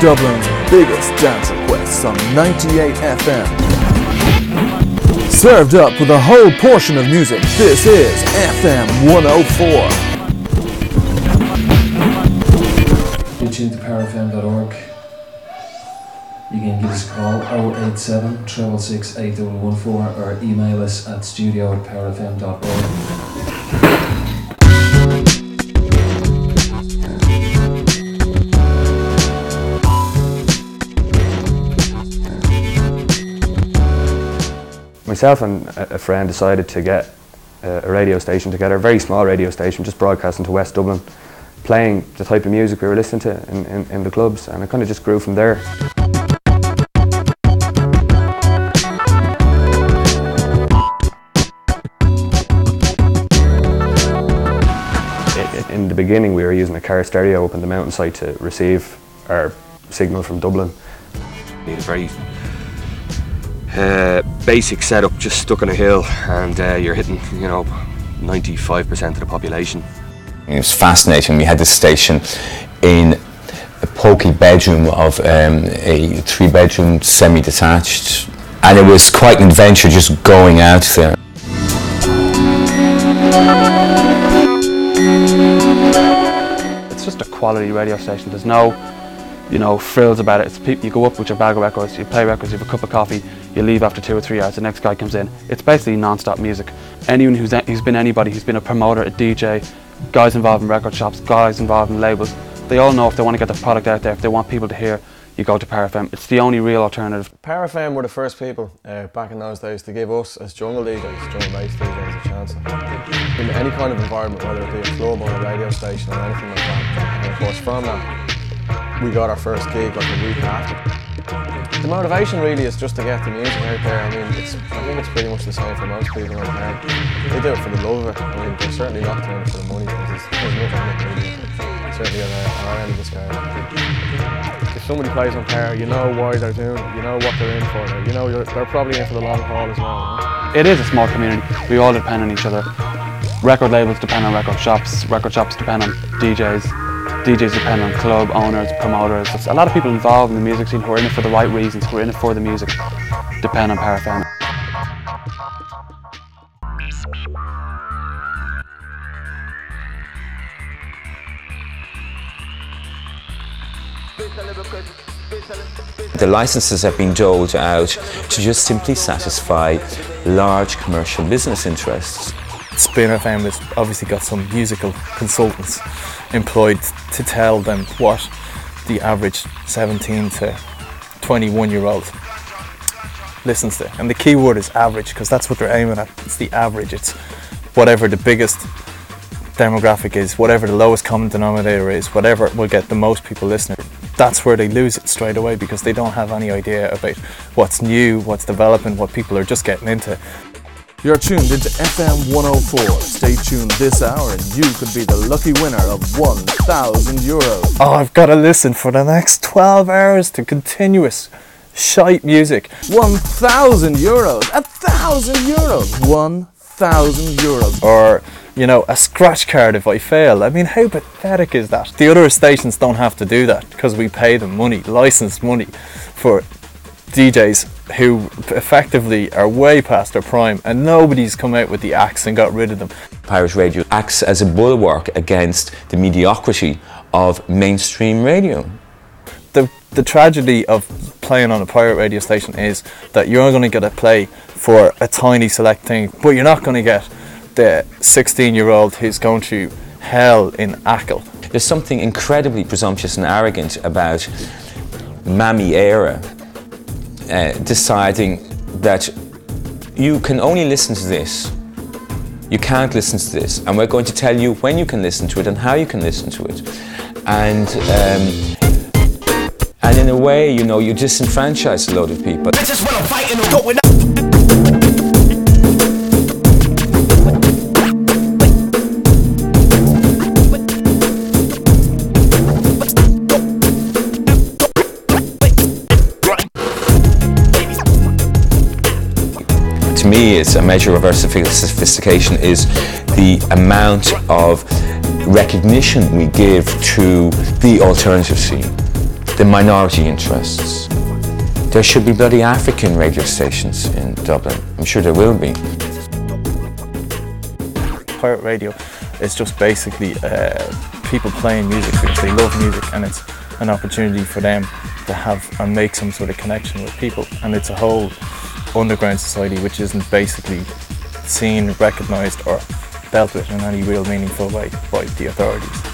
Dublin's biggest dance requests on 98 FM. Served up with a whole portion of music, this is FM 104. You're tuned to powerfm.org. You can give us a call 087 666 8114 or email us at studio@powerfm.org. Myself and a friend decided to get a radio station together, a very small radio station, just broadcasting to West Dublin, playing the type of music we were listening to in the clubs, and it kind of just grew from there. In the beginning we were using a car stereo up in the mountainside to receive our signal from Dublin. Need a very basic setup, just stuck on a hill, and you're hitting, 95% of the population. It was fascinating. We had this station in a pokey bedroom of a 3-bedroom semi-detached, and it was quite an adventure just going out there. It's just a quality radio station. There's no frills about it. It's people, you go up with your bag of records, you play records, you have a cup of coffee, you leave after 2 or 3 hours, the next guy comes in. It's basically non-stop music. Anyone who's been anybody, who's been a promoter, a DJ, guys involved in record shops, guys involved in labels, they all know if they want to get the product out there, if they want people to hear, you go to Power FM. It's the only real alternative. Power FM were the first people back in those days to give us, as jungle DJs, jungle bass DJs, a chance. In any kind of environment, whether it be a club or a radio station or anything like that. And of course from that, we got our first gig like a week after. The motivation really is just to get the music out there. I think it's pretty much the same for most people out there. They do it for the love of it. They're certainly not doing it for the money, because there's nothing in it really. Certainly on our end of the scale. If somebody plays on Power, you know why they're doing it, you know what they're in for. They're probably in for the long haul as well. It is a small community. We all depend on each other. Record labels depend on record shops depend on DJs. DJs depend on club owners, promoters. There's a lot of people involved in the music scene who are in it for the right reasons, who are in it for the music, depend on Power FM. The licenses have been doled out to just simply satisfy large commercial business interests. Spin FM has obviously got some musical consultants employed to tell them what the average 17 to 21-year-old listens to. And the key word is average, because that's what they're aiming at. It's the average. It's whatever the biggest demographic is, whatever the lowest common denominator is, whatever will get the most people listening. That's where they lose it straight away, because they don't have any idea about what's new, what's developing, what people are just getting into. You're tuned into FM 104. Stay tuned this hour and you could be the lucky winner of €1,000. Oh, I've got to listen for the next 12 hours to continuous shite music. €1,000, €1,000, €1,000. Or, a scratch card if I fail. I mean, how pathetic is that? The other stations don't have to do that because we pay them money, licensed money, for DJs who effectively are way past their prime, and nobody's come out with the axe and got rid of them. Pirate Radio acts as a bulwark against the mediocrity of mainstream radio. The tragedy of playing on a pirate radio station is that you're going to get a play for a tiny select thing, but you're not going to get the 16-year-old who's going through hell in Achill. There's something incredibly presumptuous and arrogant about Mammy Era deciding that you can only listen to this, you can't listen to this, and we're going to tell you when you can listen to it and how you can listen to it. And in a way, you disenfranchise a load of people. This is what I'm fighting on. To me, it's a measure of our sophistication is the amount of recognition we give to the alternative scene. the minority interests. There should be bloody African radio stations in Dublin. I'm sure there will be. Pirate radio is just basically people playing music because they love music, and it's an opportunity for them to have and make some sort of connection with people. And it's a whole underground society which isn't basically seen, recognised or dealt with in any real meaningful way by the authorities.